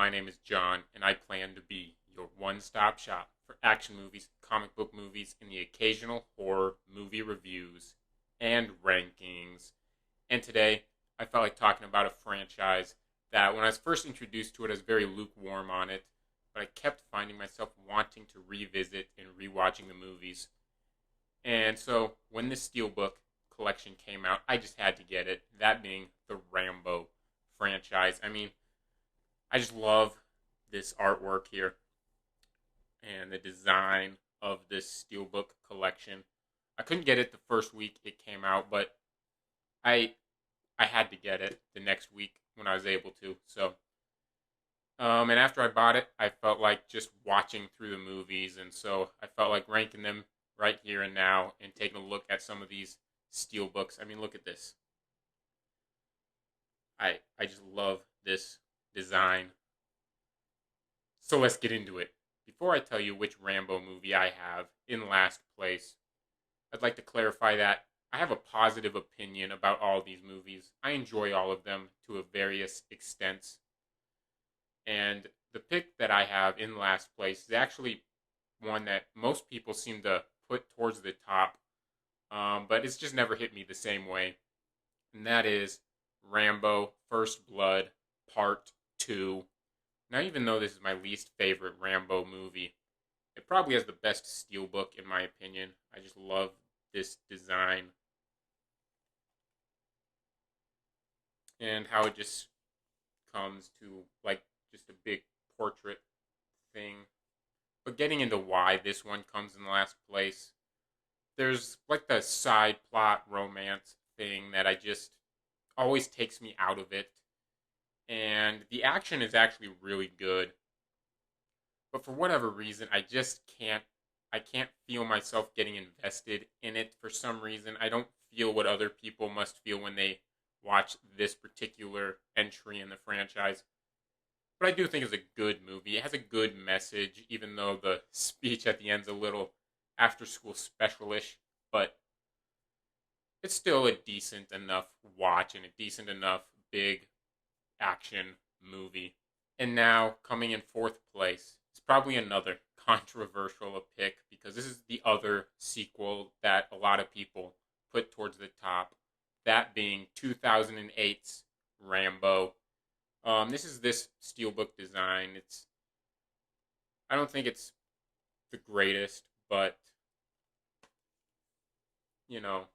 my name is John, and I plan to be your one-stop shop for action movies, comic book movies, and the occasional horror movie reviews and rankings. And today, I felt like talking about a franchise that when I was first introduced to it, I was very lukewarm on it, but I kept finding myself wanting to revisit and rewatching the movies. And so, when this Steelbook collection came out, I just had to get it, that being the Rambo franchise. I just love this artwork here and the design of this Steelbook collection. I couldn't get it the first week it came out, but I I had to get it the next week when I was able to. And after I bought it, I felt like just watching through the movies, and so I felt like ranking them right here and now and taking a look at some of these Steelbooks. Look at this. I just love this design. So let's get into it. Before I tell you which Rambo movie I have in last place, I'd like to clarify that I have a positive opinion about all these movies. I enjoy all of them to a various extents. And the pick that I have in last place is actually one that most people seem to put towards the top, but it's just never hit me the same way. And that is Rambo First Blood Part 2. Now, even though this is my least favorite Rambo movie, it probably has the best Steelbook in my opinion. I just love this design and how it just comes to like just a big portrait thing. But getting into why this one comes in last place, there's like the side plot romance thing that I just always takes me out of it. And the action is actually really good. But for whatever reason, I can't feel myself getting invested in it for some reason. I don't feel what other people must feel when they watch this particular entry in the franchise. But I do think it's a good movie. It has a good message, even though the speech at the end's a little after-school special-ish. But it's still a decent enough watch and a decent enough big action movie. And now, coming in fourth place, it's probably another controversial pick because this is the other sequel that a lot of people put towards the top. That being 2008's Rambo. This is this Steelbook design. I don't think it's the greatest, but you know,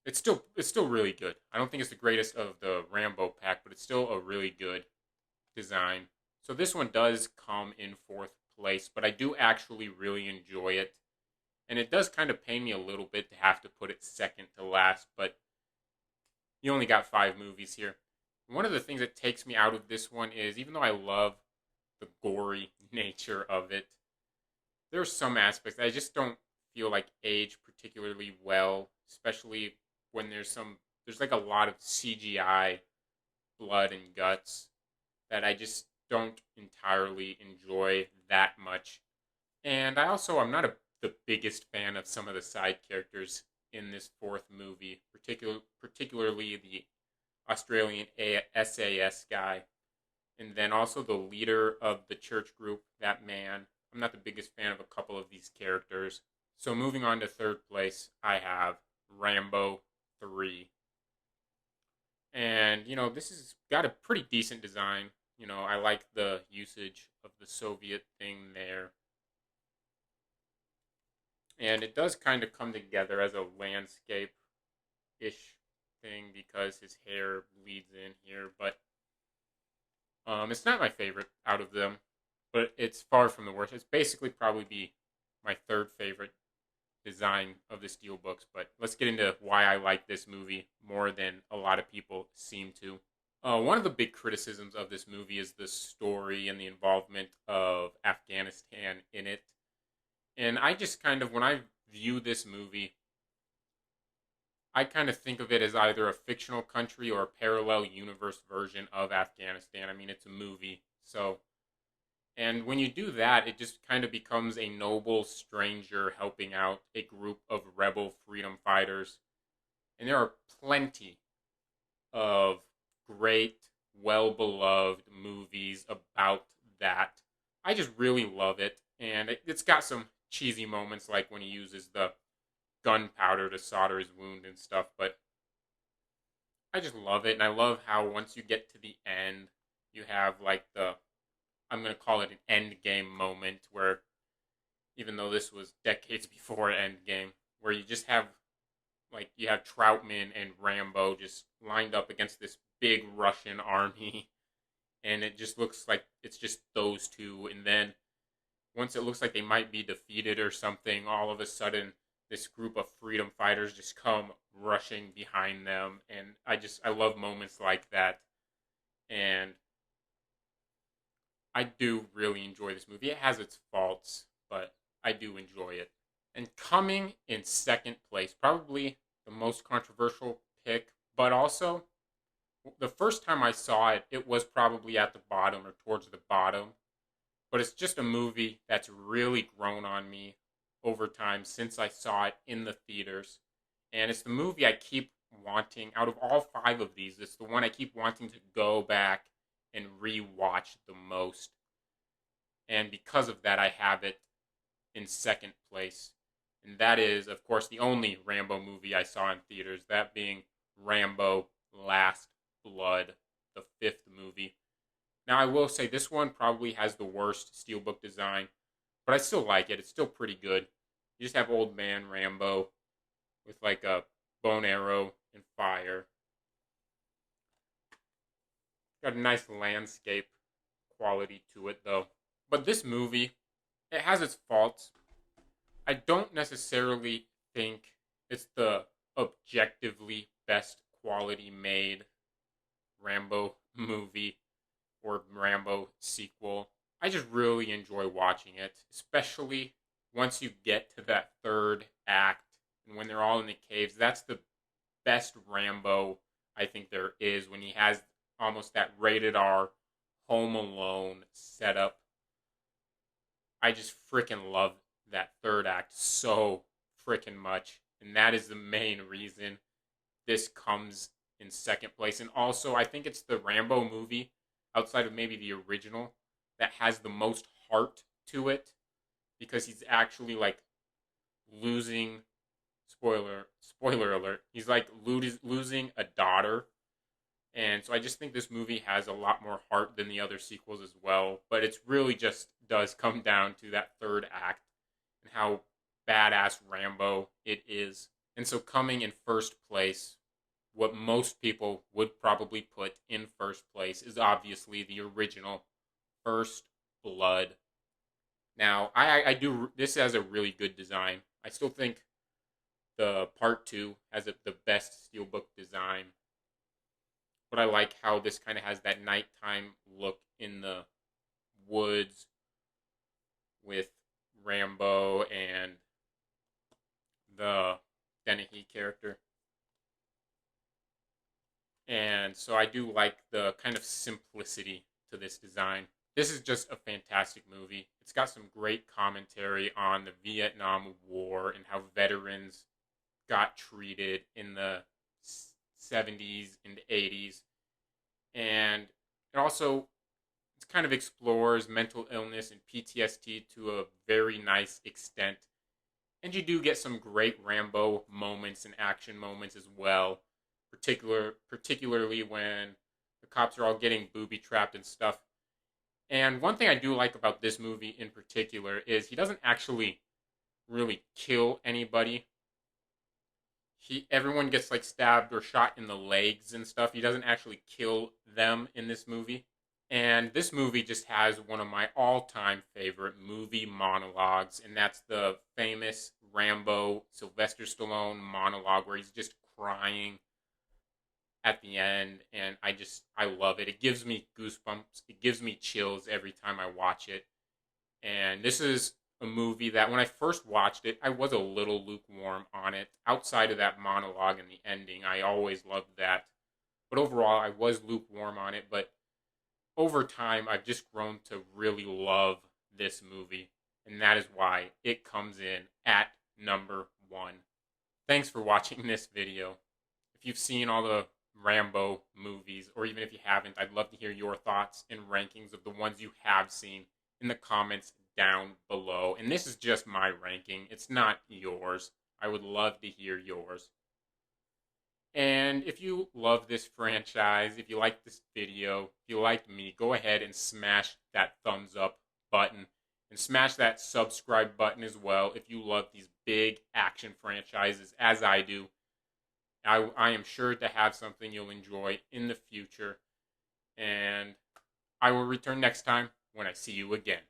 it's still really good. I don't think it's the greatest of the Rambo pack, but it's still a really good design. So this one does come in fourth place, but I do actually really enjoy it. And it does kind of pain me a little bit to have to put it second to last, but you only got 5 movies here. One of the things that takes me out of this one is, even though I love the gory nature of it, there's some aspects that I just don't feel like age particularly well, especially when there's like a lot of CGI blood and guts that I just don't entirely enjoy that much. And I'm not the biggest fan of some of the side characters in this fourth movie, particularly the Australian SAS guy, and then also the leader of the church group, that man. I'm not the biggest fan of a couple of these characters. So moving on to third place, I have Rambo 3. And, this has got a pretty decent design. I like the usage of the Soviet thing there. And it does kind of come together as a landscape-ish thing because his hair bleeds in here. But it's not my favorite out of them, but it's far from the worst. It's basically probably be my third favorite design of the Steelbooks. But let's get into why I like this movie more than a lot of people seem to. One of the big criticisms of this movie is the story and the involvement of Afghanistan in it. And I just when I view this movie, I kind of think of it as either a fictional country or a parallel universe version of Afghanistan. It's a movie. And when you do that, it just kind of becomes a noble stranger helping out a group of rebel freedom fighters. And there are plenty of great, well-beloved movies about that. I just really love it, and it's got some cheesy moments like when he uses the gunpowder to solder his wound and stuff, but I just love it, and I love how once you get to the end, you have like I'm going to call it an end game moment where, even though this was decades before Endgame, where you just have like you have Troutman and Rambo just lined up against this big Russian army, and it just looks like it's just those two. And then once it looks like they might be defeated or something, all of a sudden this group of freedom fighters just come rushing behind them, and I love moments like that, and I do really enjoy this movie. It has its faults, but I do enjoy it. And coming in second place, probably the most controversial pick, but also the first time I saw it, it was probably at the bottom or towards the bottom. But it's just a movie that's really grown on me over time since I saw it in the theaters. And it's the movie I keep wanting, out of all five of these, it's the one I keep wanting to go back and rewatch the most. And because of that, I have it in second place. And that is, of course, the only Rambo movie I saw in theaters, that being Rambo Last Blood, the fifth movie. Now, I will say this one probably has the worst Steelbook design, but I still like it. It's still pretty good. You just have old man Rambo with like a bone arrow and fire. Got a nice landscape quality to it, though. But this movie, it has its faults. I don't necessarily think it's the objectively best quality made Rambo movie or Rambo sequel. I just really enjoy watching it, especially once you get to that third act and when they're all in the caves. That's the best Rambo I think there is, when he has almost that rated R Home Alone setup. I just freaking love that third act so freaking much, and that is the main reason this comes in second place. And also, I think it's the Rambo movie, outside of maybe the original, that has the most heart to it, because he's actually like losing, spoiler alert, he's like losing a daughter. And so I just think this movie has a lot more heart than the other sequels as well. But it's really just does come down to that third act and how badass Rambo it is. And so coming in first place, what most people would probably put in first place is obviously the original First Blood. Now, I do, this has a really good design. I still think the part 2 has the best Steelbook design. But I like how this kind of has that nighttime look in the woods with Rambo and the Dennehy character. And so I do like the kind of simplicity to this design. This is just a fantastic movie. It's got some great commentary on the Vietnam War and how veterans got treated in the 70s and 80s. And it also kind of explores mental illness and PTSD to a very nice extent. And you do get some great Rambo moments and action moments as well, particularly when the cops are all getting booby-trapped and stuff. And one thing I do like about this movie in particular is he doesn't actually really kill anybody. Everyone gets like stabbed or shot in the legs and stuff. He doesn't actually kill them in this movie. And this movie just has one of my all-time favorite movie monologues, and that's the famous Rambo Sylvester Stallone monologue where he's just crying at the end, and I love it. It gives me goosebumps. It gives me chills every time I watch it. And this is a movie that when I first watched it, I was a little lukewarm on it. Outside of that monologue and the ending, I always loved that. But overall, I was lukewarm on it. But over time, I've just grown to really love this movie. And that is why it comes in at number 1. Thanks for watching this video. If you've seen all the Rambo movies, or even if you haven't, I'd love to hear your thoughts and rankings of the ones you have seen in the comments down below. And this is just my ranking, it's not yours. I would love to hear yours. And if you love this franchise, if you like this video, if you like me, go ahead and smash that thumbs up button and smash that subscribe button as well if you love these big action franchises as I do. I am sure to have something you'll enjoy in the future. And I will return next time when I see you again.